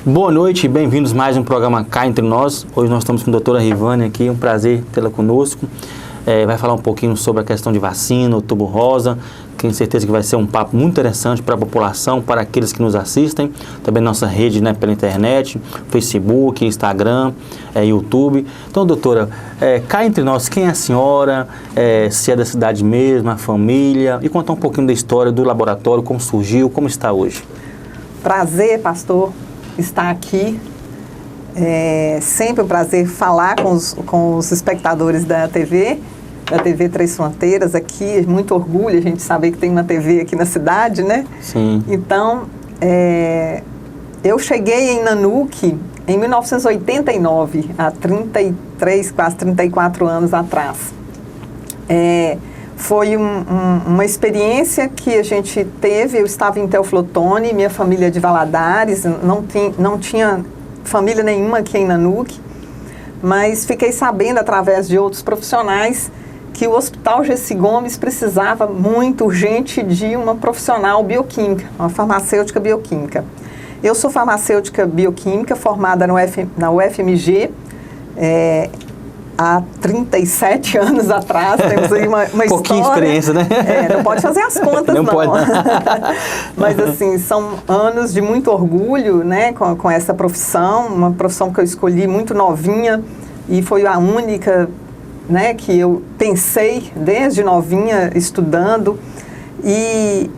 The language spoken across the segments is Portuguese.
Boa noite, bem-vindos a mais um programa Cá Entre Nós. Hoje nós estamos com a doutora Rivane aqui, um prazer tê-la conosco. Vai falar um pouquinho sobre a questão de vacina, Outubro Rosa. Tenho certeza que vai ser um papo muito interessante para a população, para aqueles que nos assistem. Também nossa rede, né, pela internet, Facebook, Instagram, YouTube. Então, doutora, cá entre nós, quem é a senhora, se é da cidade mesmo, a família, e contar um pouquinho da história do laboratório, como surgiu, como está hoje. Prazer, pastor, estar aqui. É sempre um prazer falar com os espectadores da TV Três Fronteiras aqui. Muito orgulho a gente saber que tem uma TV aqui na cidade, né? Sim. Então, eu cheguei em Nanuque em 1989, há 33, quase 34 anos atrás. Foi uma experiência que a gente teve. Eu estava em Teoflotone, minha família é de Valadares, não tinha família nenhuma aqui em Nanuque, mas fiquei sabendo através de outros profissionais que o Hospital Gessi Gomes precisava muito urgente de uma profissional bioquímica, uma farmacêutica bioquímica. Eu sou farmacêutica bioquímica formada na UFMG, há 37 anos atrás. Temos aí uma história. Pouquinha experiência, né? Não pode fazer as contas, não. Pode. Mas, assim, são anos de muito orgulho, né, com essa profissão, uma profissão que eu escolhi muito novinha e foi a única, né, que eu pensei desde novinha estudando. E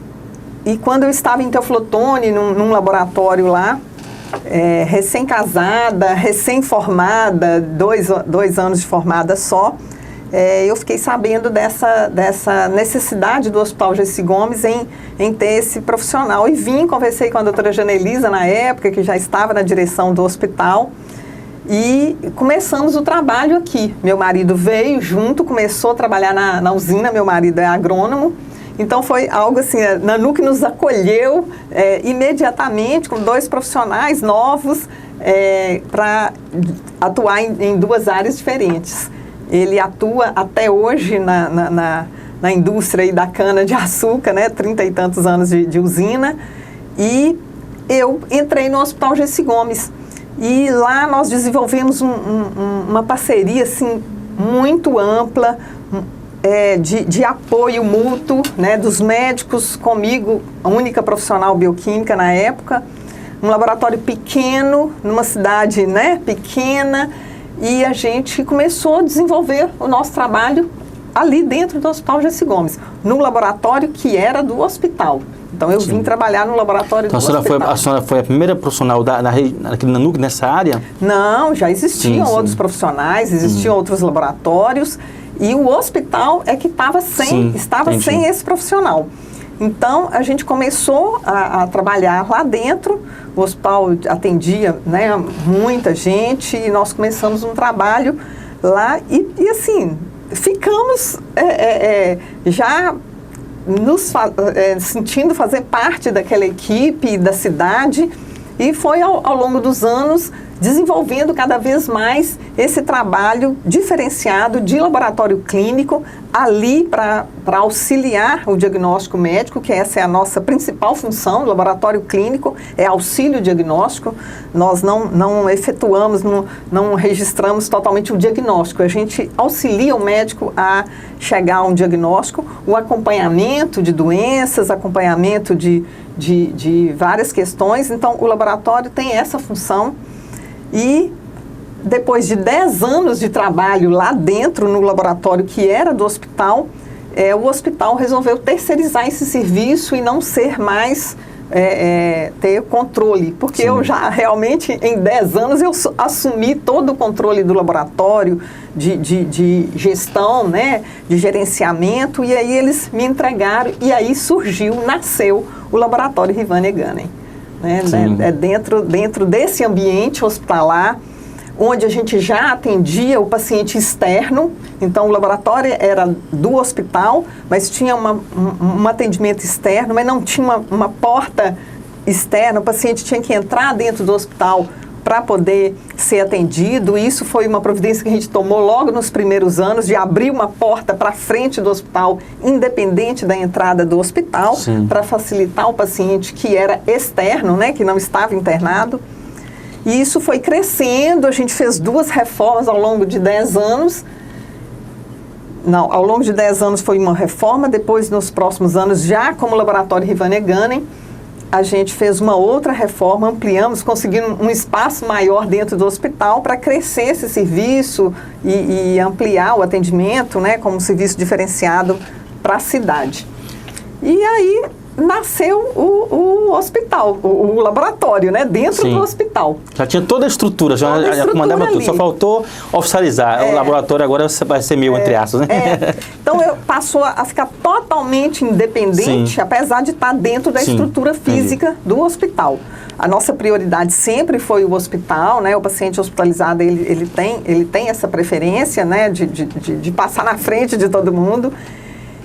quando eu estava em Teoflotone, num laboratório lá, recém-casada, recém-formada, dois anos de formada só, eu fiquei sabendo dessa necessidade do Hospital Gessi Gomes em ter esse profissional. E conversei com a doutora Janelisa na época, que já estava na direção do hospital, e começamos o trabalho aqui. Meu marido veio junto, começou a trabalhar na usina, meu marido é agrônomo. Então foi algo assim, a Nanuque nos acolheu imediatamente com 2 profissionais novos para atuar em 2 áreas diferentes. Ele atua até hoje na indústria aí da cana-de-açúcar, né, 30 e tantos anos de usina, e eu entrei no Hospital Gessi Gomes. E lá nós desenvolvemos uma parceria assim, muito ampla, de apoio mútuo, né, dos médicos comigo, a única profissional bioquímica na época, um laboratório pequeno, numa cidade, né, pequena, e a gente começou a desenvolver o nosso trabalho ali dentro do Hospital Gessi Gomes, num laboratório que era do hospital. Então eu vim trabalhar no laboratório do hospital. A senhora foi a primeira profissional aqui na Nanuque, nessa área? Não, já existiam outros profissionais, existiam outros laboratórios, e o hospital é que estava sem esse profissional. Então, a gente começou a trabalhar lá dentro, o hospital atendia, né, muita gente, e nós começamos um trabalho lá, e assim, ficamos já nos sentindo fazer parte daquela equipe, da cidade, e foi ao longo dos anos desenvolvendo cada vez mais esse trabalho diferenciado de laboratório clínico ali para auxiliar o diagnóstico médico, que essa é a nossa principal função. O laboratório clínico é auxílio diagnóstico. Nós não efetuamos, não registramos totalmente o diagnóstico. A gente auxilia o médico a chegar a um diagnóstico, o acompanhamento de doenças, acompanhamento de várias questões. Então, o laboratório tem essa função. E depois de 10 anos de trabalho lá dentro, no laboratório que era do hospital, o hospital resolveu terceirizar esse serviço e não ser mais ter controle. Porque eu já realmente, em 10 anos, eu assumi todo o controle do laboratório, de gestão, né, de gerenciamento, e aí eles me entregaram, e aí nasceu o Laboratório Rivane Gunning. Né, dentro desse ambiente hospitalar, onde a gente já atendia o paciente externo. Então, o laboratório era do hospital, mas tinha um atendimento externo, mas não tinha uma porta externa. O paciente tinha que entrar dentro do hospital para poder ser atendido. Isso foi uma providência que a gente tomou logo nos primeiros anos, de abrir uma porta para frente do hospital, independente da entrada do hospital, para facilitar o paciente que era externo, né, que não estava internado. E isso foi crescendo, a gente fez 2 reformas ao longo de 10 anos. Não, ao longo de 10 anos foi uma reforma, depois nos próximos anos, já como Laboratório Rivan Gunning, a gente fez uma outra reforma, ampliamos, conseguindo um espaço maior dentro do hospital para crescer esse serviço e ampliar o atendimento, né, como um serviço diferenciado para a cidade. E aí nasceu o hospital, o laboratório, né, dentro do hospital. Já tinha toda a estrutura, já comandava tudo, só faltou oficializar. O laboratório agora vai ser meu, entre aspas, né? Então, passou a ficar totalmente independente, apesar de estar dentro da estrutura física do hospital. A nossa prioridade sempre foi o hospital, né? O paciente hospitalizado, ele tem essa preferência, né, de passar na frente de todo mundo.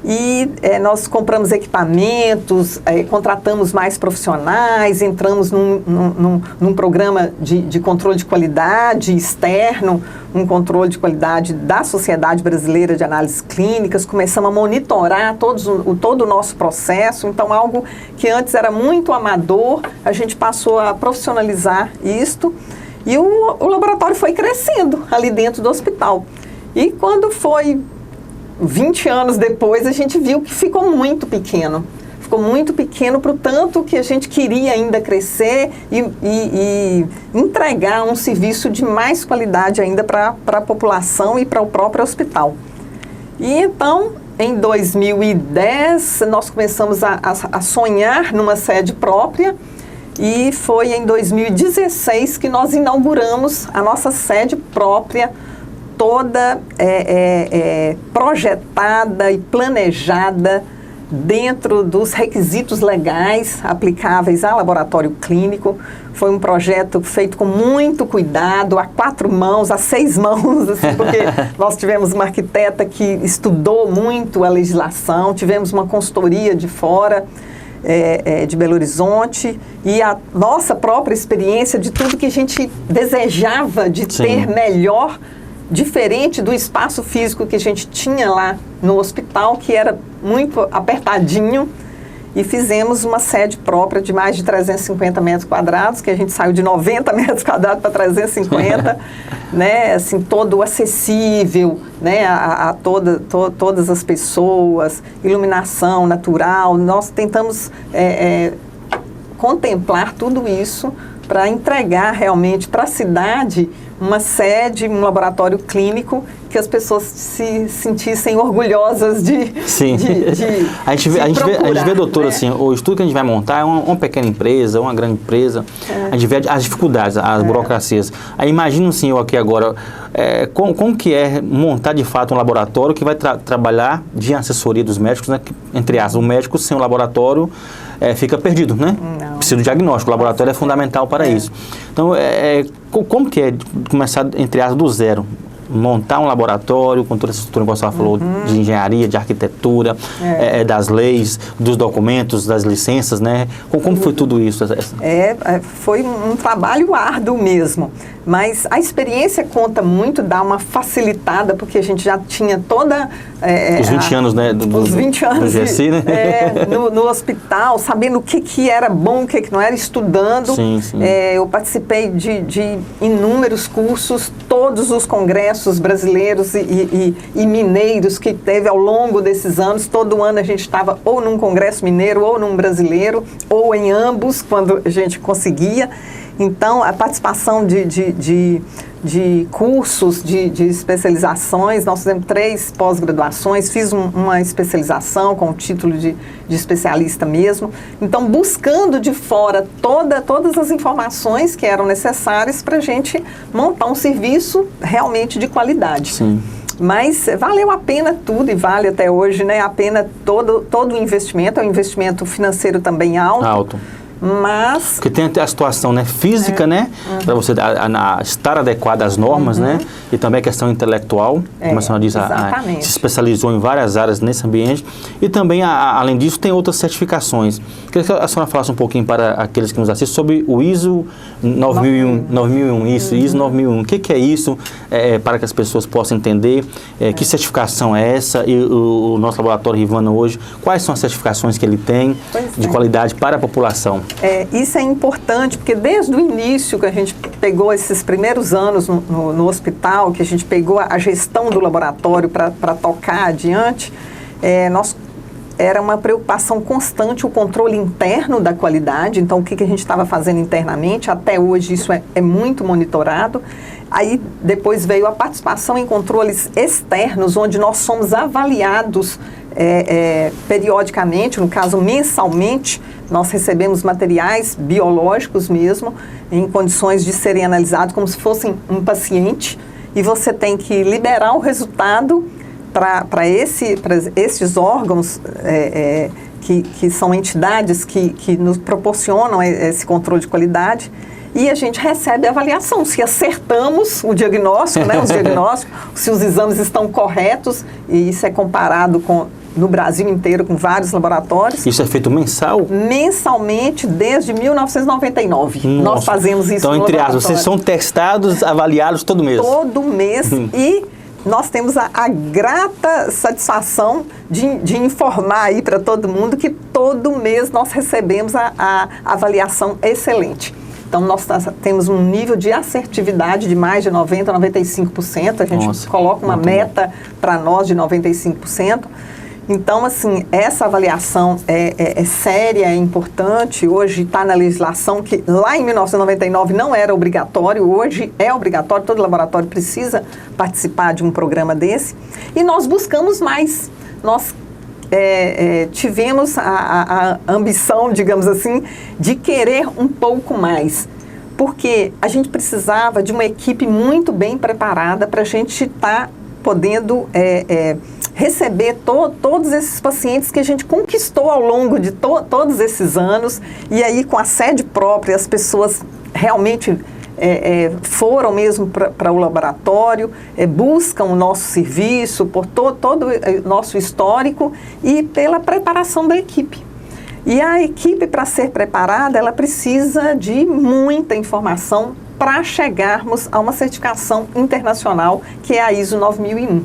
E nós compramos equipamentos, contratamos mais profissionais, entramos num programa de controle de qualidade externo, um controle de qualidade da Sociedade Brasileira de Análises Clínicas, começamos a monitorar todo o nosso processo. Então, algo que antes era muito amador, a gente passou a profissionalizar isto e o laboratório foi crescendo ali dentro do hospital. E quando foi 20 anos depois, a gente viu que ficou muito pequeno. Ficou muito pequeno para o tanto que a gente queria ainda crescer e entregar um serviço de mais qualidade ainda para a população e para o próprio hospital. E então, em 2010, nós começamos a sonhar numa sede própria e foi em 2016 que nós inauguramos a nossa sede própria, toda projetada e planejada dentro dos requisitos legais aplicáveis ao laboratório clínico. Foi um projeto feito com muito cuidado, a 4 mãos, a 6 mãos, assim, porque nós tivemos uma arquiteta que estudou muito a legislação, tivemos uma consultoria de fora, de Belo Horizonte, e a nossa própria experiência de tudo que a gente desejava de ter melhor, diferente do espaço físico que a gente tinha lá no hospital, que era muito apertadinho, e fizemos uma sede própria de mais de 350 metros quadrados, que a gente saiu de 90 metros quadrados para 350, né, assim, todo acessível, né, a todas as pessoas, iluminação natural. Nós tentamos contemplar tudo isso para entregar realmente para a cidade uma sede, um laboratório clínico que as pessoas se sentissem orgulhosas de a gente vê, doutor, né? Assim, o estudo que a gente vai montar é uma pequena empresa, uma grande empresa, a gente vê as dificuldades, as burocracias. Aí imagina assim, eu aqui agora, como que é montar de fato um laboratório que vai trabalhar de assessoria dos médicos, né? Que, entre aspas, o médico sem o laboratório fica perdido, né? Não. Precisa do diagnóstico, o laboratório é fundamental para isso. Então, como que é começar, entre aspas, do zero? Montar um laboratório com toda essa estrutura que você falou, de engenharia, de arquitetura, das leis, dos documentos, das licenças, né? Como foi tudo isso? Foi um trabalho árduo mesmo, mas a experiência conta muito, dá uma facilitada, porque a gente já tinha toda... os 20 anos, né? Os 20 anos do GSI, né? No hospital, sabendo o que era bom, o que não era, estudando. Sim. Eu participei de inúmeros cursos, todos os congressos brasileiros e mineiros que teve ao longo desses anos. Todo ano a gente estava ou num congresso mineiro ou num brasileiro, ou em ambos, quando a gente conseguia. Então, a participação de cursos, de especializações, nós fizemos 3 pós-graduações, fiz uma especialização com o título de especialista mesmo. Então, buscando de fora todas as informações que eram necessárias para a gente montar um serviço realmente de qualidade. Sim. Mas valeu a pena tudo, e vale até hoje, né? A pena todo o investimento, é um investimento financeiro também alto. Mas... Porque tem a situação, né, física, né, para você estar adequado às normas, né, e também a questão intelectual, como a senhora diz, se especializou em várias áreas nesse ambiente, e também, além disso, tem outras certificações. Queria que a senhora falasse um pouquinho para aqueles que nos assistem sobre o ISO 9001, ISO 9001, o que é isso, para que as pessoas possam entender, que certificação é essa, e o nosso laboratório Rivan hoje, quais são as certificações que ele tem de qualidade para a população? isso é importante, porque desde o início que a gente pegou esses primeiros anos no hospital, que a gente pegou a gestão do laboratório para tocar adiante, era uma preocupação constante o controle interno da qualidade. Então, o que a gente estava fazendo internamente, até hoje isso é muito monitorado. Aí, depois veio a participação em controles externos, onde nós somos avaliados periodicamente, no caso mensalmente. Nós recebemos materiais biológicos mesmo, em condições de serem analisados como se fossem um paciente, e você tem que liberar o resultado para esses órgãos que são entidades que nos proporcionam esse controle de qualidade, e a gente recebe a avaliação, se acertamos o diagnóstico, né, os diagnósticos, se os exames estão corretos, e isso é comparado no Brasil inteiro com vários laboratórios. Isso é feito mensal? Mensalmente, desde 1999. Nossa. Nós fazemos isso então, no entre laboratório. aspas, vocês são testados, avaliados todo mês? Todo mês. E nós temos a grata satisfação de informar aí para todo mundo que todo mês nós recebemos a avaliação excelente. Então, nós temos um nível de assertividade de mais de 90%, 95%. A gente coloca uma meta para nós de 95%. Então, assim, essa avaliação é séria, é importante. Hoje está na legislação que lá em 1999 não era obrigatório, hoje é obrigatório, todo laboratório precisa participar de um programa desse. E nós buscamos mais. Nós tivemos a ambição, digamos assim, de querer um pouco mais. Porque a gente precisava de uma equipe muito bem preparada para a gente estar podendo receber todos esses pacientes que a gente conquistou ao longo de todos esses anos. E aí, com a sede própria, as pessoas realmente foram mesmo para o laboratório, buscam o nosso serviço, por todo o nosso histórico e pela preparação da equipe. E a equipe, para ser preparada, ela precisa de muita informação para chegarmos a uma certificação internacional, que é a ISO 9001.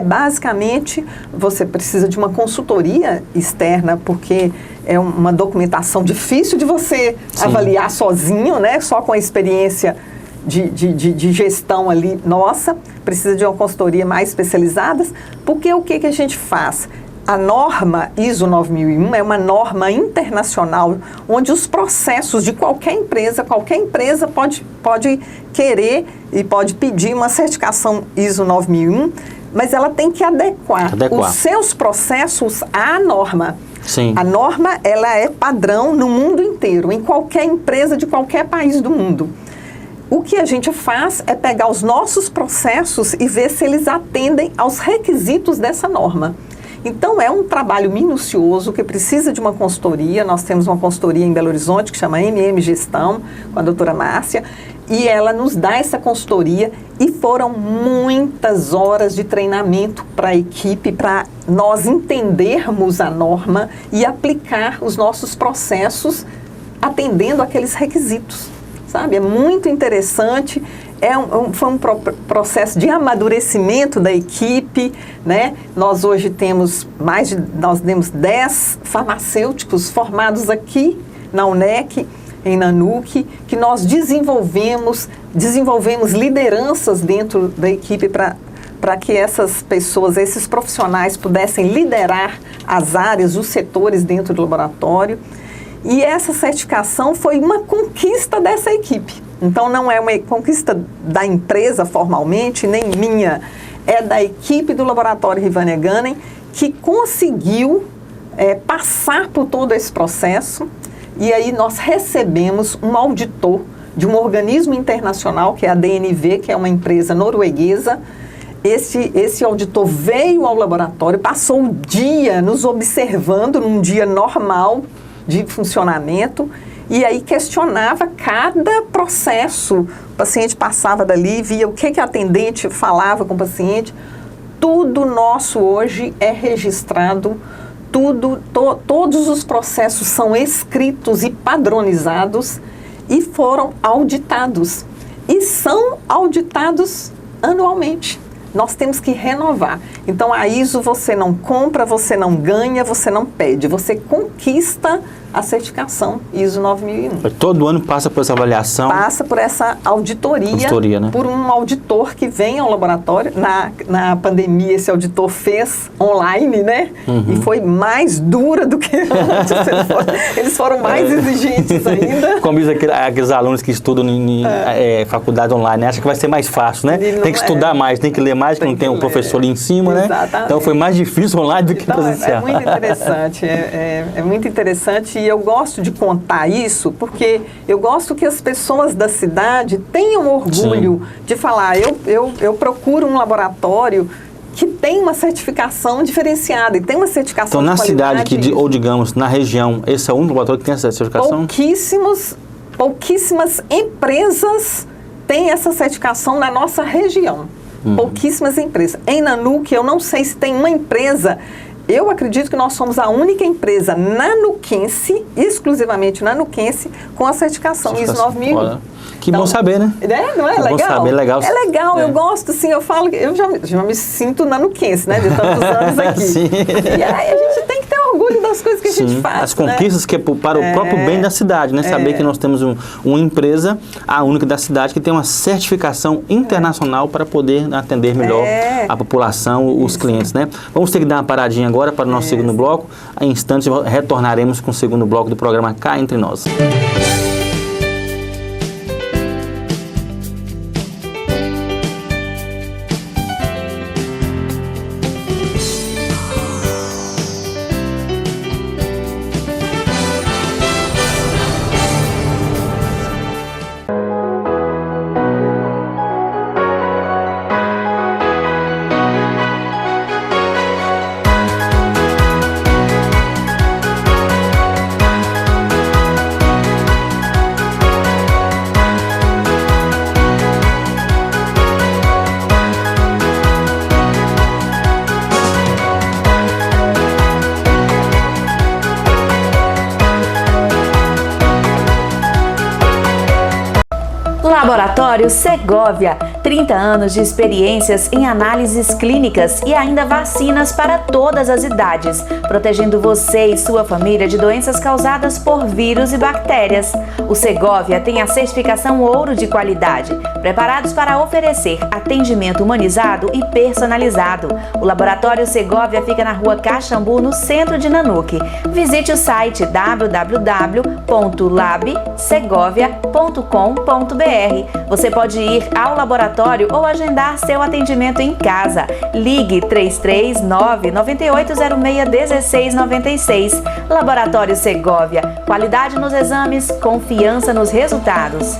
Basicamente, você precisa de uma consultoria externa, porque é uma documentação difícil de você avaliar sozinho, né? Só com a experiência de gestão ali nossa. Precisa de uma consultoria mais especializada, porque o que a gente faz? A norma ISO 9001 é uma norma internacional onde os processos de qualquer empresa pode querer e pode pedir uma certificação ISO 9001, mas ela tem que adequar os seus processos à norma. Sim. A norma, ela é padrão no mundo inteiro, em qualquer empresa de qualquer país do mundo. O que a gente faz é pegar os nossos processos e ver se eles atendem aos requisitos dessa norma. Então, é um trabalho minucioso que precisa de uma consultoria. Nós temos uma consultoria em Belo Horizonte que chama MM Gestão, com a doutora Márcia, e ela nos dá essa consultoria, e foram muitas horas de treinamento para a equipe, para nós entendermos a norma e aplicar os nossos processos atendendo aqueles requisitos, sabe? É muito interessante. Foi um processo de amadurecimento da equipe, né? Nós hoje temos nós temos 10 farmacêuticos formados aqui na UNEC, em Nanuque, que nós desenvolvemos lideranças dentro da equipe para que essas pessoas, esses profissionais pudessem liderar as áreas, os setores dentro do laboratório. E essa certificação foi uma conquista dessa equipe. Então, não é uma conquista da empresa formalmente, nem minha, é da equipe do Laboratório Rivânia Gunning, que conseguiu passar por todo esse processo. E aí nós recebemos um auditor de um organismo internacional, que é a DNV, que é uma empresa norueguesa. Esse auditor veio ao laboratório, passou o dia nos observando, num dia normal de funcionamento, e aí questionava cada processo. O paciente passava dali, via o que a atendente falava com o paciente. Tudo nosso hoje é registrado, todos os processos são escritos e padronizados e foram auditados. E são auditados anualmente. Nós temos que renovar. Então, a ISO você não compra, você não ganha, você não pede. Você conquista a certificação ISO 9001. Todo ano passa por essa avaliação? Passa por essa auditoria, né? Por um auditor que vem ao laboratório. Na pandemia, esse auditor fez online, né? E foi mais dura do que antes. Eles foram mais exigentes ainda. Como diz aqueles alunos que estudam em faculdade online, né? Acham que vai ser mais fácil, né? Tem que estudar mais, tem que ler mais, que não tem um professor ali em cima, Exatamente. Né? Então foi mais difícil online do que presencial. É muito interessante, é muito interessante, e eu gosto de contar isso porque eu gosto que as pessoas da cidade tenham orgulho de falar, eu procuro um laboratório que tem uma certificação diferenciada e tem uma certificação de qualidade. Então, na cidade, ou digamos, na região, esse é o único laboratório que tem essa certificação? Pouquíssimas empresas têm essa certificação na nossa região. Pouquíssimas empresas. Em Nanuque, eu não sei se tem uma empresa. Eu acredito que nós somos a única empresa nanuquense, exclusivamente nanuquense, com a certificação ISO 9001. Que bom saber, né? Não é legal? Bom saber, legal. É legal, eu gosto, assim, eu falo, eu já me sinto nanuquense, né, de tantos anos aqui. Sim. E aí a gente tem que ter orgulho das coisas que a gente faz. As conquistas, né? Que é para o próprio bem da cidade, né? Saber que nós temos uma empresa, a única da cidade, que tem uma certificação internacional para poder atender melhor a população, os clientes, né? Vamos ter que dar uma paradinha agora para o nosso segundo bloco. Em instantes retornaremos com o segundo bloco do programa Cá Entre Nós. Laboratório Segovia, 30 anos de experiências em análises clínicas e ainda vacinas para todas as idades, protegendo você e sua família de doenças causadas por vírus e bactérias. O Segovia tem a certificação ouro de qualidade, preparados para oferecer atendimento humanizado e personalizado. O Laboratório Segovia fica na Rua Caxambu, no centro de Nanuque. Visite o site www.labsegovia.com.br. Você pode ir ao laboratório ou agendar seu atendimento em casa. Ligue 339-9806-1696. Laboratório Segovia. Qualidade nos exames, confiança nos resultados.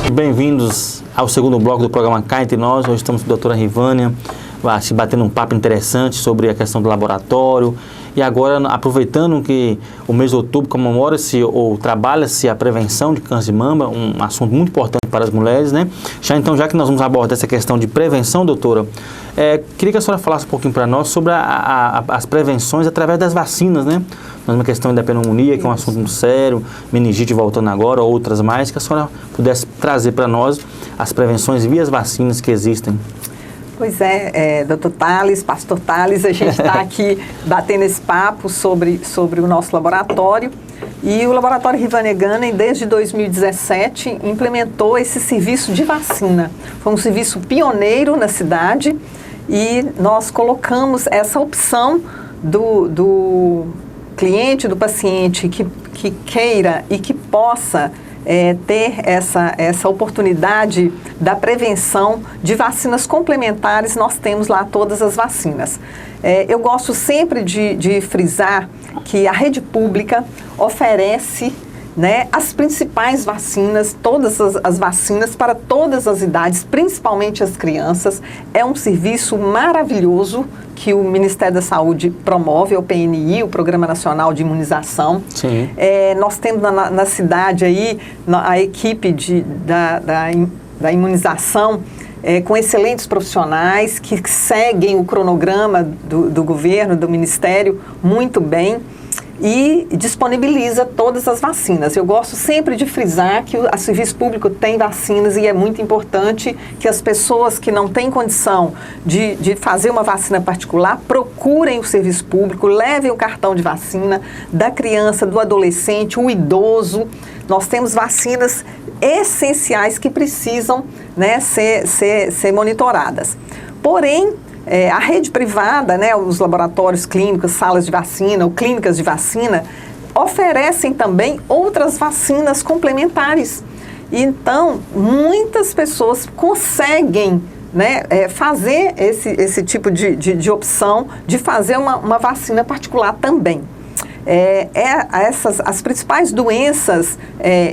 Bem-vindos ao segundo bloco do programa Cá Entre Nós. Hoje estamos com a doutora Rivânia, se batendo um papo interessante sobre a questão do laboratório. E agora, aproveitando que o mês de outubro comemora-se ou trabalha-se a prevenção de câncer de mama, um assunto muito importante para as mulheres, né? Já que nós vamos abordar essa questão de prevenção, doutora, queria que a senhora falasse um pouquinho para nós sobre as prevenções através das vacinas, né? Uma questão da pneumonia, que é um assunto muito sério, meningite voltando agora, outras mais, que a senhora pudesse trazer para nós as prevenções via as vacinas que existem. Pois doutor Thales, pastor Thales, a gente está aqui batendo esse papo sobre o nosso laboratório. E o Laboratório Rivânia Gunning, desde 2017, implementou esse serviço de vacina. Foi um serviço pioneiro na cidade e nós colocamos essa opção do cliente, do paciente que queira e que possa ter essa oportunidade da prevenção de vacinas complementares. Nós temos lá todas as vacinas. Eu gosto sempre de frisar que a rede pública oferece, né, as principais vacinas, todas as vacinas para todas as idades, principalmente as crianças. É um serviço maravilhoso que o Ministério da Saúde promove, o PNI, o Programa Nacional de Imunização. Sim. Nós temos na cidade aí a equipe da imunização, com excelentes profissionais que seguem o cronograma do governo, do Ministério, muito bem, e disponibiliza todas as vacinas. Eu gosto sempre de frisar que o serviço público tem vacinas e é muito importante que as pessoas que não têm condição de fazer uma vacina particular procurem o serviço público, levem o cartão de vacina da criança, do adolescente, o idoso. Nós temos vacinas essenciais que precisam, né, ser monitoradas. Porém, a rede privada, né, os laboratórios clínicos, salas de vacina ou clínicas de vacina, oferecem também outras vacinas complementares. Então, muitas pessoas conseguem, né, fazer esse tipo de opção de fazer uma vacina particular também. As principais doenças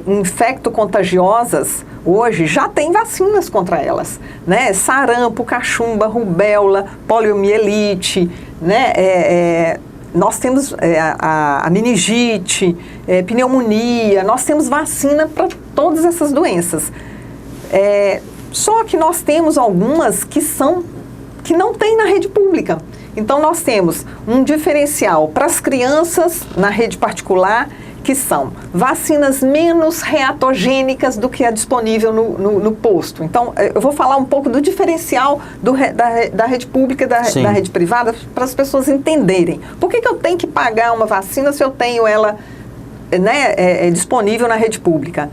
infecto-contagiosas hoje já tem vacinas contra elas, né? Sarampo, cachumba, rubéola, poliomielite, né? Nós temos a meningite, pneumonia, nós temos vacina para todas essas doenças. Só que nós temos algumas que não tem na rede pública. Então, nós temos um diferencial para as crianças na rede particular, que são vacinas menos reatogênicas do que é disponível no posto. Então, eu vou falar um pouco do diferencial da rede pública e da rede privada para as pessoas entenderem. Por que eu tenho que pagar uma vacina se eu tenho ela, né, disponível na rede pública?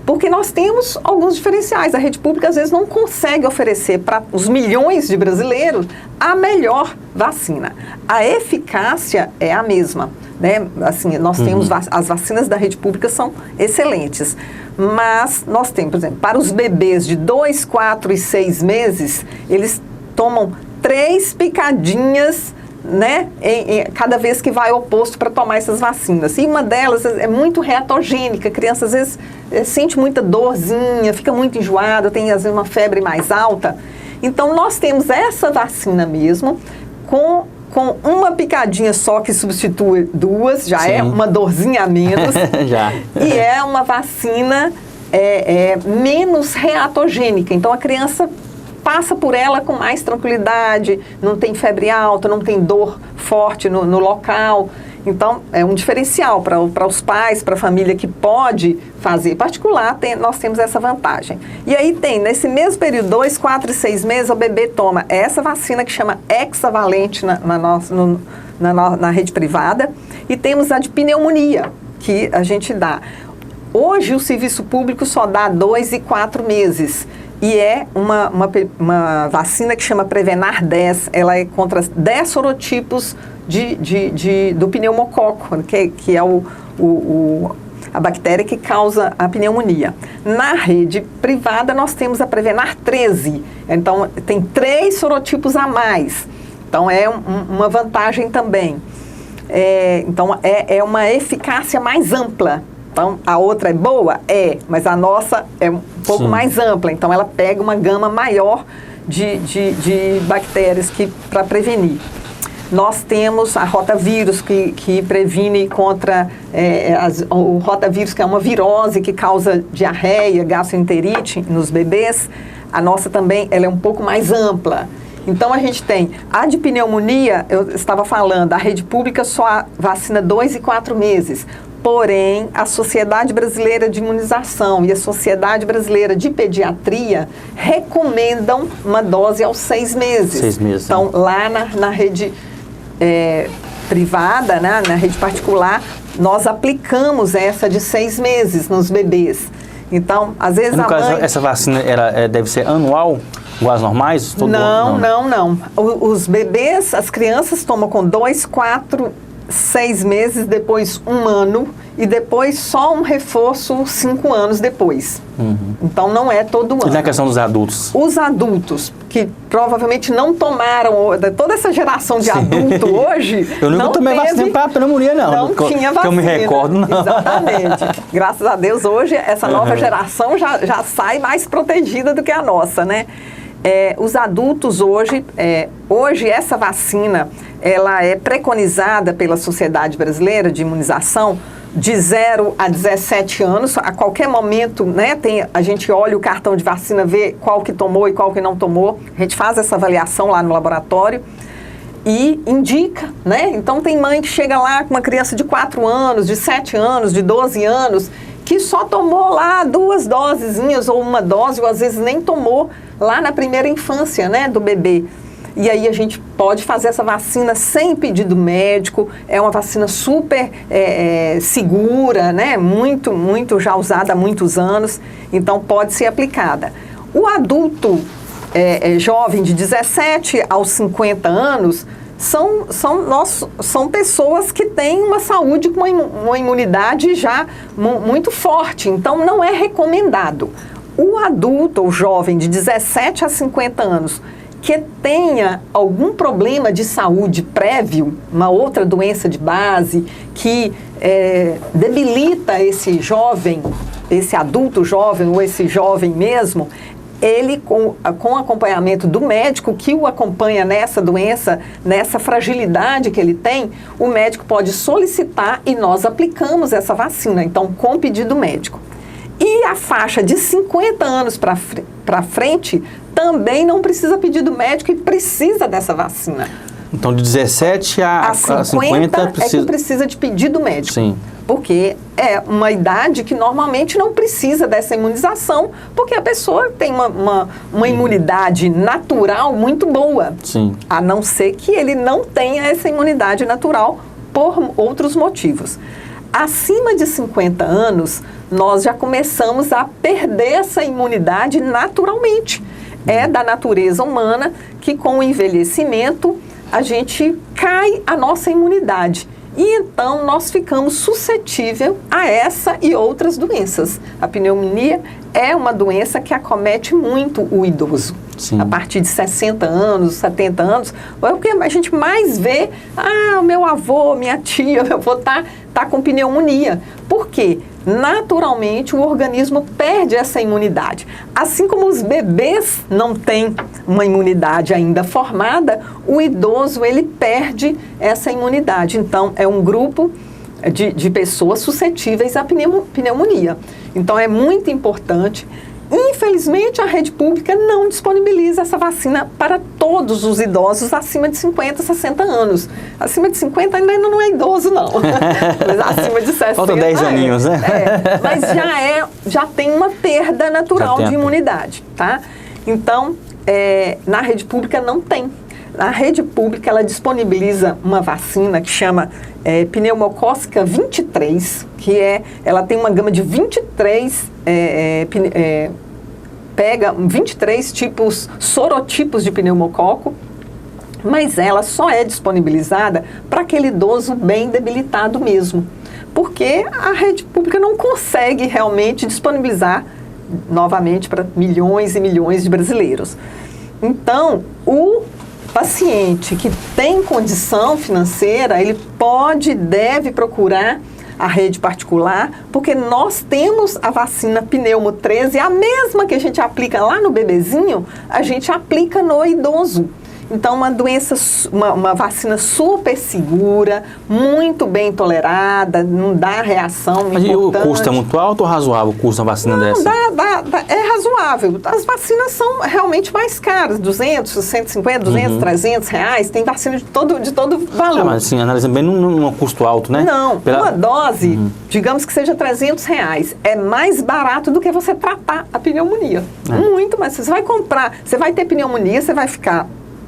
Porque nós temos alguns diferenciais. A rede pública, às vezes, não consegue oferecer para os milhões de brasileiros a melhor vacina. A eficácia é a mesma, né? Assim, nós temos as vacinas da rede pública são excelentes. Mas nós temos, por exemplo, para os bebês de 2, 4 e 6 meses, eles tomam 3 picadinhas, né, cada vez que vai ao posto para tomar essas vacinas. E uma delas é muito reatogênica. A criança, às vezes, sente muita dorzinha, fica muito enjoada, tem, às vezes, uma febre mais alta. Então, nós temos essa vacina mesmo, com uma picadinha só que substitui 2, já é uma dorzinha a menos. Já. E é uma vacina menos reatogênica. Então, a criança passa por ela com mais tranquilidade, não tem febre alta, não tem dor forte no local. Então, é um diferencial para os pais, para a família que pode fazer particular, nós temos essa vantagem. E aí nesse mesmo período, 2, 4 e 6 meses, o bebê toma essa vacina que chama hexavalente na rede privada, e temos a de pneumonia, que a gente dá. Hoje, o serviço público só dá 2 e 4 meses. E é uma vacina que chama Prevenar 10. Ela é contra 10 sorotipos do pneumococo, que é a bactéria que causa a pneumonia. Na rede privada, nós temos a Prevenar 13. Então, tem 3 sorotipos a mais. Então, é uma vantagem também. Então, é uma eficácia mais ampla. Então, a outra é boa? Mas a nossa é um pouco mais ampla. Então, ela pega uma gama maior de bactérias para prevenir. Nós temos a rotavírus, que previne contra o rotavírus, que é uma virose que causa diarreia, gastroenterite nos bebês. A nossa também ela é um pouco mais ampla. Então, a gente tem a de pneumonia, eu estava falando, a rede pública só vacina 2 e 4 meses. Porém, a Sociedade Brasileira de Imunização e a Sociedade Brasileira de Pediatria recomendam uma dose aos 6 meses. 6 meses. Então, lá na rede privada, né, na rede particular, nós aplicamos essa de 6 meses nos bebês. Então, às vezes no caso, essa vacina deve ser anual, igual as normais? Não. Os bebês, as crianças tomam com 2, 4, 6 meses, depois 1 ano, e depois só um reforço 5 anos depois. Então, não é todo ano. E na questão dos adultos? Os adultos, que provavelmente não tomaram, toda essa geração de adulto hoje, eu nunca tomei vacina para pneumonia, não. Não tinha vacina. Que eu me recordo, não. Exatamente. Graças a Deus, hoje, essa nova geração já sai mais protegida do que a nossa, né? Os adultos hoje essa vacina, ela é preconizada pela Sociedade Brasileira de Imunização de 0 a 17 anos, a qualquer momento, né, a gente olha o cartão de vacina, vê qual que tomou e qual que não tomou, a gente faz essa avaliação lá no laboratório e indica, né? Então tem mãe que chega lá com uma criança de 4 anos, de 7 anos, de 12 anos, que só tomou lá 2 dosezinhas ou 1 dose, ou às vezes nem tomou lá na primeira infância, né, do bebê. E aí a gente pode fazer essa vacina sem pedido médico, é uma vacina super segura, né? Muito já usada há muitos anos, então pode ser aplicada. O adulto jovem de 17 aos 50 anos são pessoas que têm uma saúde com uma imunidade já muito forte, então não é recomendado. O adulto ou jovem de 17 a 50 anos que tenha algum problema de saúde prévio, uma outra doença de base, que debilita esse jovem, esse adulto jovem ou esse jovem mesmo, ele com acompanhamento do médico que o acompanha nessa doença, nessa fragilidade que ele tem, o médico pode solicitar e nós aplicamos essa vacina, então com pedido médico. E a faixa de 50 anos para frente também não precisa pedido médico e precisa dessa vacina. Então, de 17 a 50 precisa... é que precisa de pedido médico. Sim. Porque é uma idade que normalmente não precisa dessa imunização, porque a pessoa tem uma imunidade natural muito boa. Sim. A não ser que ele não tenha essa imunidade natural por outros motivos. Acima de 50 anos, nós já começamos a perder essa imunidade naturalmente. É da natureza humana que com o envelhecimento a gente cai a nossa imunidade. E então nós ficamos suscetíveis a essa e outras doenças. A pneumonia é uma doença que acomete muito o idoso. Sim. A partir de 60 anos, 70 anos, é o que a gente mais vê, o meu avô, minha tia, meu avô tá com pneumonia. Por quê? Naturalmente o organismo perde essa imunidade. Assim como os bebês não têm uma imunidade ainda formada, o idoso ele perde essa imunidade. Então é um grupo de pessoas suscetíveis à pneumonia. Então é muito importante. Infelizmente, a rede pública não disponibiliza essa vacina para todos os idosos acima de 50, 60 anos. Acima de 50 ainda não é idoso, não. Mas acima de 60 falta 10 aninhos, né? Mas já tem uma perda natural de imunidade, tá? Então, na rede pública não tem. Na rede pública, ela disponibiliza uma vacina que chama pneumocócica 23, ela tem uma gama de 23, pega 23 sorotipos de pneumococo, mas ela só é disponibilizada para aquele idoso bem debilitado mesmo, porque a rede pública não consegue realmente disponibilizar novamente para milhões e milhões de brasileiros. Então, o paciente que tem condição financeira, ele pode e deve procurar a rede particular, porque nós temos a vacina Pneumo 13, a mesma que a gente aplica lá no bebezinho, a gente aplica no idoso. Então, uma vacina super segura, muito bem tolerada, não dá reação importante. E o custo é muito alto ou razoável o custo da vacina dessa? É razoável. As vacinas são realmente mais caras, 200, 150, 200, 300 reais. Tem vacina de todo valor. Mas assim, analisando bem, não é um custo alto, né? Não, uma dose, digamos que seja 300 reais, é mais barato do que você tratar a pneumonia. Muito, mas você vai comprar, você vai ter pneumonia, você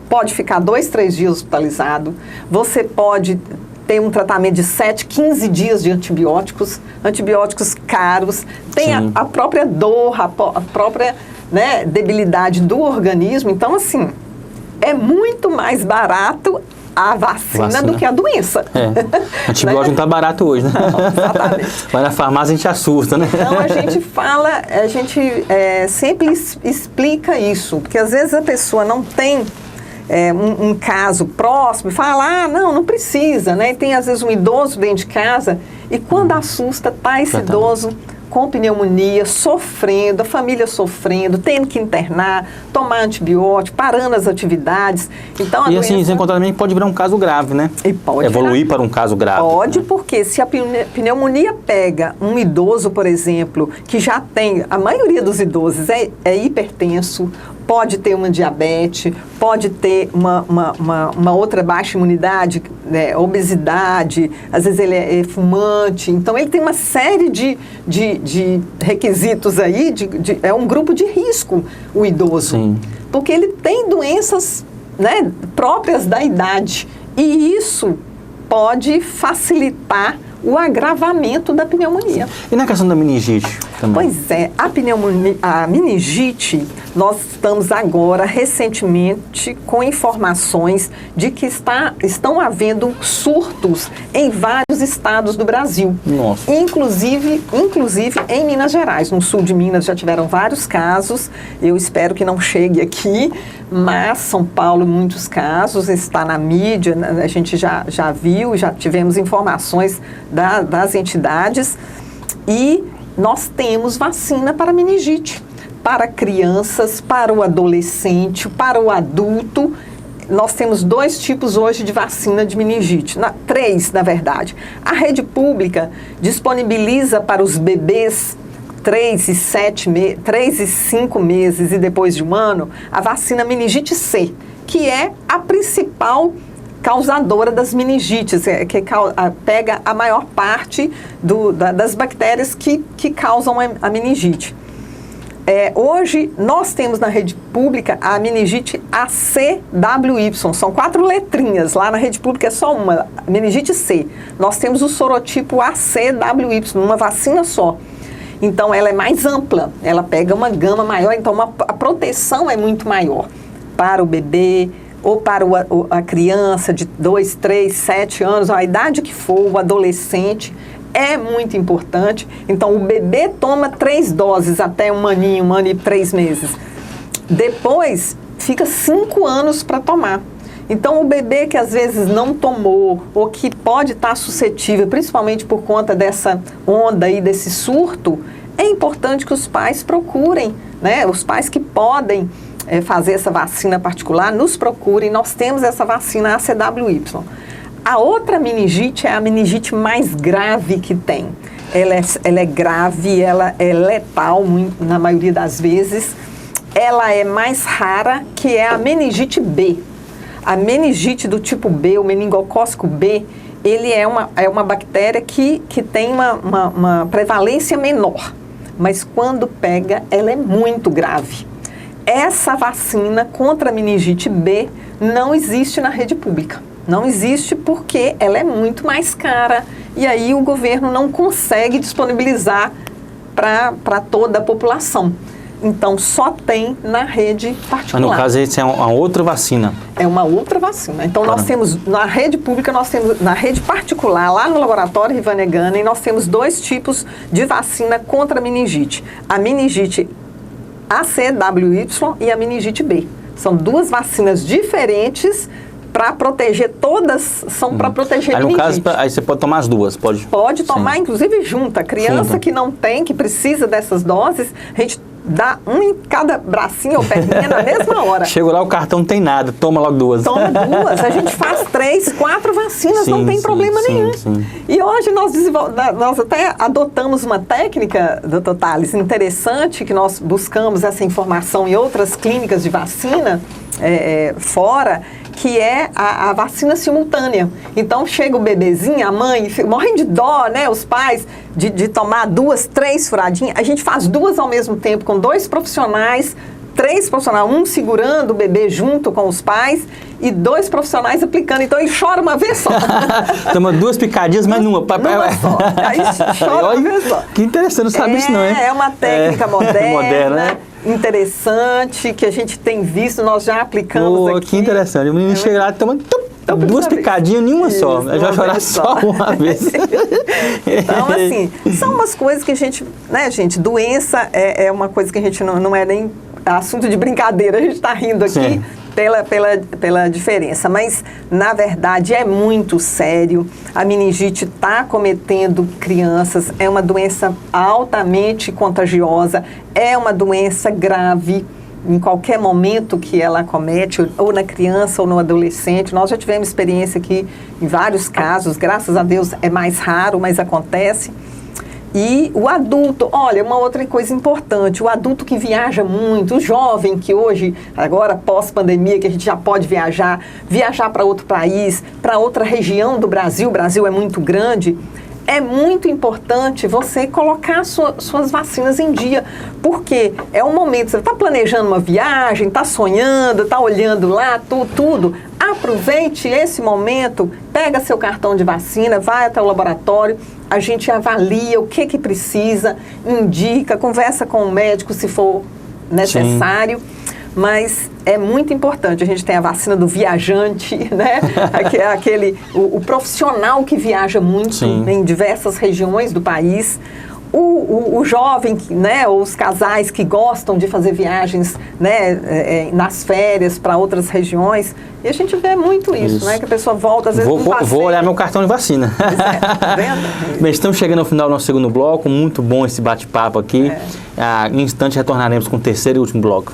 pode ficar 2, 3 dias hospitalizado, você pode ter um tratamento de 7, 15 dias de antibióticos caros, tem a própria dor, a própria debilidade do organismo. Então, assim, é muito mais barato a vacina do que a doença. Antibiótico não está barato hoje, né? Não, exatamente. Vai na farmácia, a gente assusta, né? Então, a gente sempre explica isso, porque às vezes a pessoa não tem um caso próximo e fala, não precisa, né? E tem às vezes um idoso dentro de casa e quando assusta, esse idoso com pneumonia, sofrendo, a família sofrendo, tendo que internar, tomar antibiótico, parando as atividades. Então, e assim, sem contar também, pode virar um caso grave, né? E pode evoluir para um caso grave. Pode, né? Porque se a pneumonia pega um idoso, por exemplo, que já tem, a maioria dos idosos é hipertenso, pode ter uma diabetes, pode ter uma outra baixa imunidade, né, obesidade, às vezes ele é fumante, então ele tem uma série de requisitos aí, é um grupo de risco o idoso. Sim. Porque ele tem doenças, né, próprias da idade e isso pode facilitar o agravamento da pneumonia. E na questão da meningite também? Pois é, a meningite, nós estamos agora, recentemente, com informações de que estão havendo surtos em vários estados do Brasil. Nossa. Inclusive em Minas Gerais. No sul de Minas já tiveram vários casos, eu espero que não chegue aqui, mas São Paulo, muitos casos, está na mídia, a gente já viu, já tivemos informações das entidades e nós temos vacina para meningite, para crianças, para o adolescente, para o adulto. Nós temos 2 tipos hoje de vacina de meningite, 3 na verdade. A rede pública disponibiliza para os bebês 3 e 5 meses e depois de 1 ano, a vacina meningite C, que é a principal causadora das meningites, que pega a maior parte das bactérias que causam a meningite. Hoje, nós temos na rede pública a meningite ACWY, são 4 letrinhas, lá na rede pública é só uma, meningite C. Nós temos o sorotipo ACWY, uma vacina só. Então, ela é mais ampla, ela pega uma gama maior, então a proteção é muito maior para o bebê, ou para a criança de 2, 3, 7 anos, a idade que for, o adolescente, é muito importante. Então, o bebê toma 3 doses até 1 aninho, 1 ano e 3 meses. Depois, fica 5 anos para tomar. Então, o bebê que às vezes não tomou, ou que pode estar suscetível, principalmente por conta dessa onda aí, desse surto, é importante que os pais procurem, né? Os pais que podem fazer essa vacina particular, nos procurem, nós temos essa vacina ACWY. A outra meningite é a meningite mais grave que tem. Ela é grave, ela é letal na maioria das vezes. Ela é mais rara, que é a meningite B. A meningite do tipo B, o meningocócico B, ele é uma bactéria que tem uma prevalência menor, mas quando pega, ela é muito grave. Essa vacina contra a meningite B não existe na rede pública. Não existe porque ela é muito mais cara e aí o governo não consegue disponibilizar para toda a população. Então, só tem na rede particular. Mas no caso, essa é uma outra vacina. É uma outra vacina. Então, nós temos, na rede pública, nós temos, na rede particular, lá no laboratório Rivânia Gunning, nós temos 2 tipos de vacina contra a meningite. A meningite ACWY e a meningite B. São 2 vacinas diferentes para proteger, todas são para proteger aí, no meningite. caso, aí você pode tomar as 2, pode? Pode tomar, inclusive, junta. A criança que não tem, que precisa dessas doses, a gente dá um em cada bracinho ou perninha na mesma hora. Chega lá, o cartão não tem nada, toma logo 2. Toma 2, a gente faz 3, 4 vacinas, não tem problema nenhum. Sim. E hoje nós até adotamos uma técnica, doutor Thales, interessante, que nós buscamos essa informação em outras clínicas de vacina fora, que é a vacina simultânea. Então, chega o bebezinho, a mãe, morrem de dó, né, os pais, de tomar 2, 3 furadinhas. A gente faz 2 ao mesmo tempo, com 2 profissionais, 3 profissionais, um segurando o bebê junto com os pais e 2 profissionais aplicando. Então, ele chora uma vez só. Toma 2 picadinhas, mas numa só. Aí chora uma vez só. Que interessante, não sabe isso não, hein? É uma técnica moderna, né? Interessante, que a gente tem visto, nós já aplicamos aqui. Que interessante. O menino chega lá e toma 2 picadinhas, nenhuma só. Ele vai chorar só uma vez. Então, assim, são umas coisas que a gente, né, gente, doença é uma coisa que a gente não é nem assunto de brincadeira, a gente está rindo aqui, pela diferença, mas na verdade é muito sério. A meningite está cometendo crianças, é uma doença altamente contagiosa, é uma doença grave. Em qualquer momento que ela acomete, ou na criança ou no adolescente. Nós já tivemos experiência aqui em vários casos, graças a Deus é mais raro, mas acontece. E o adulto, olha, uma outra coisa importante, o adulto que viaja muito, o jovem que hoje, agora pós-pandemia, que a gente já pode viajar para outro país, para outra região do Brasil, o Brasil é muito grande, é muito importante você colocar suas vacinas em dia, porque é um momento, você está planejando uma viagem, está sonhando, está olhando lá, tudo. Aproveite esse momento, pega seu cartão de vacina, vai até o laboratório, a gente avalia o que que indica, conversa com o médico se for necessário. Sim. Mas é muito importante, a gente tem a vacina do viajante, né? O profissional que viaja muito. Sim. Em diversas regiões do país. O jovem, né, os casais que gostam de fazer viagens, né, nas férias para outras regiões. E a gente vê muito isso, né? Que a pessoa volta, às vezes, vou olhar meu cartão de vacina. Tá vendo? Bem, estamos chegando ao final do nosso segundo bloco. Muito bom esse bate-papo aqui. Em instante retornaremos com o terceiro e último bloco.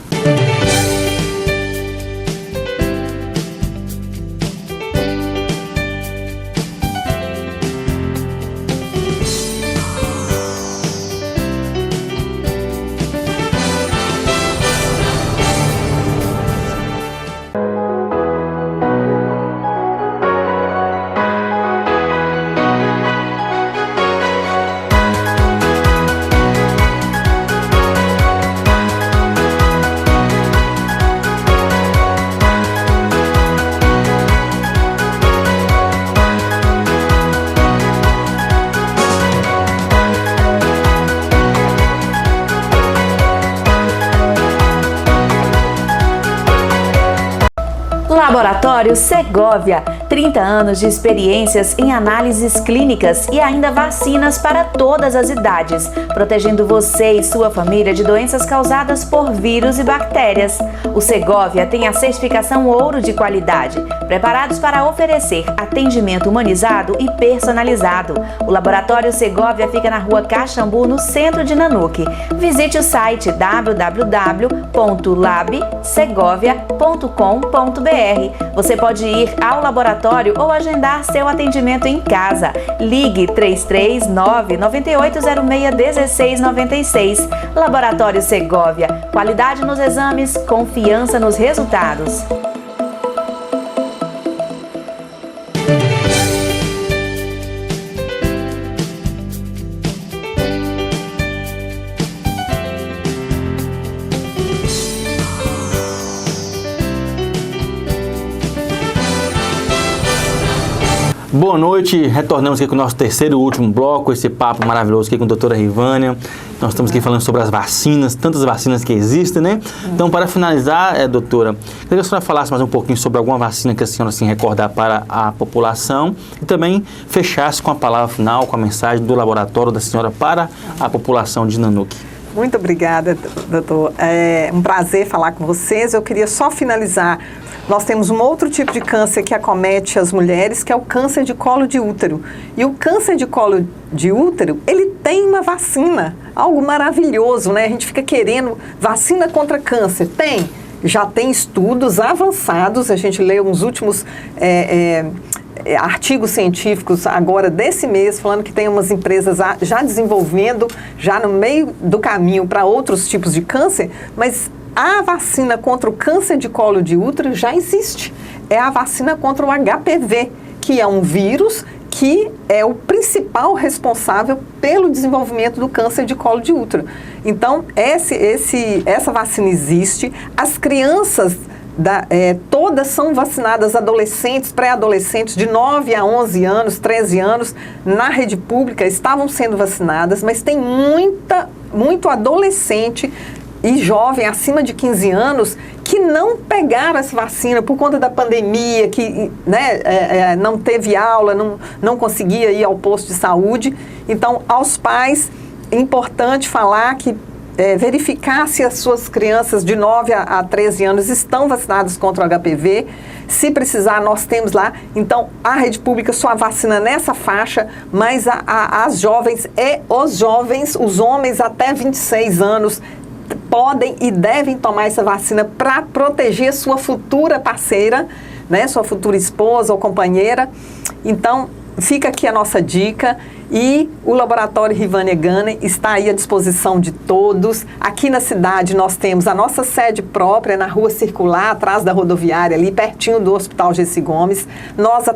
Laboratório Segovia, 30 anos de experiências em análises clínicas e ainda vacinas para todas as idades, protegendo você e sua família de doenças causadas por vírus e bactérias. O Segovia tem a certificação ouro de qualidade, preparados para oferecer atendimento humanizado e personalizado. O Laboratório Segovia fica na Rua Caxambu, no centro de Nanuque. Visite o site www.labsegovia.com.br. Você pode ir ao laboratório ou agendar seu atendimento em casa. Ligue 339-9806-1696. Laboratório Segovia. Qualidade nos exames, confiança nos resultados. Boa noite, retornamos aqui com o nosso terceiro e último bloco, esse papo maravilhoso aqui com a doutora Rivânia. Nós estamos aqui falando sobre as vacinas, tantas vacinas que existem, né? Então, para finalizar, doutora, queria que a senhora falasse mais um pouquinho sobre alguma vacina que a senhora assim, recordar para a população e também fechasse com a palavra final, com a mensagem do laboratório da senhora para a população de Nanuque. Muito obrigada, doutor. É um prazer falar com vocês. Eu queria só finalizar. Nós temos um outro tipo de câncer que acomete as mulheres, que é o câncer de colo de útero. E o câncer de colo de útero, ele tem uma vacina, algo maravilhoso, né? A gente fica querendo vacina contra câncer. Tem, já tem estudos avançados, a gente leu uns últimos artigos científicos agora desse mês, falando que tem umas empresas já desenvolvendo, já no meio do caminho para outros tipos de câncer, mas a vacina contra o câncer de colo de útero já existe. É a vacina contra o HPV, que é um vírus que é o principal responsável pelo desenvolvimento do câncer de colo de útero. Então, essa vacina existe. As crianças todas são vacinadas, adolescentes, pré-adolescentes de 9 a 11 anos, 13 anos, na rede pública estavam sendo vacinadas, mas tem muito adolescente e jovem acima de 15 anos que não pegaram essa vacina por conta da pandemia, que não teve aula, não conseguia ir ao posto de saúde. Então, aos pais, é importante falar que verificar se as suas crianças de 9 a 13 anos estão vacinadas contra o HPV. Se precisar, nós temos lá. Então, a rede pública só vacina nessa faixa, mas as jovens os homens até 26 anos, podem e devem tomar essa vacina para proteger sua futura parceira, né, sua futura esposa ou companheira. Então, fica aqui a nossa dica. E o Laboratório Rivânia Gunning está aí à disposição de todos. Aqui na cidade nós temos a nossa sede própria na Rua Circular, atrás da rodoviária, ali pertinho do Hospital Gessi Gomes. Nós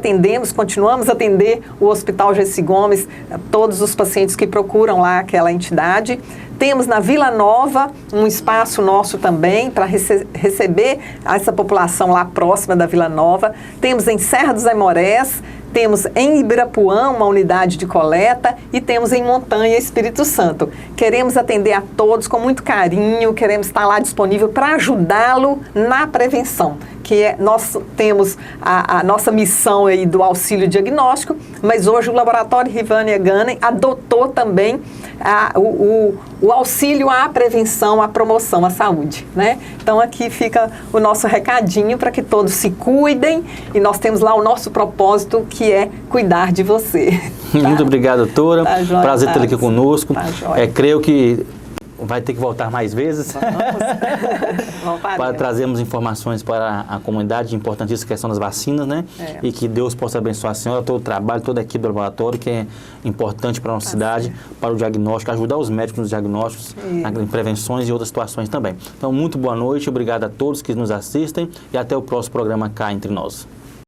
continuamos a atender o Hospital Gessi Gomes, todos os pacientes que procuram lá aquela entidade. Temos na Vila Nova um espaço nosso também para receber essa população lá próxima da Vila Nova. Temos em Serra dos Aimorés, temos em Ibirapuã uma unidade de coleta e temos em Montanha, Espírito Santo. Queremos atender a todos com muito carinho, queremos estar lá disponível para ajudá-lo na prevenção, nós temos a nossa missão aí do auxílio diagnóstico, mas hoje o Laboratório Rivânia Gunning adotou também o auxílio à prevenção, à promoção à saúde, né? Então aqui fica o nosso recadinho para que todos se cuidem e nós temos lá o nosso propósito, que é cuidar de você. Tá? Muito obrigado, doutora. Tá, joia, prazer ter aqui conosco. Tá, creio que vai ter que voltar mais vezes Vamos para trazermos informações para a comunidade, importantíssima questão das vacinas, né? E que Deus possa abençoar a senhora, todo o trabalho, toda a equipe do laboratório, que é importante para a nossa cidade, para o diagnóstico, ajudar os médicos nos diagnósticos, em prevenções e outras situações também. Então, muito boa noite, obrigado a todos que nos assistem e até o próximo programa Cá Entre Nós.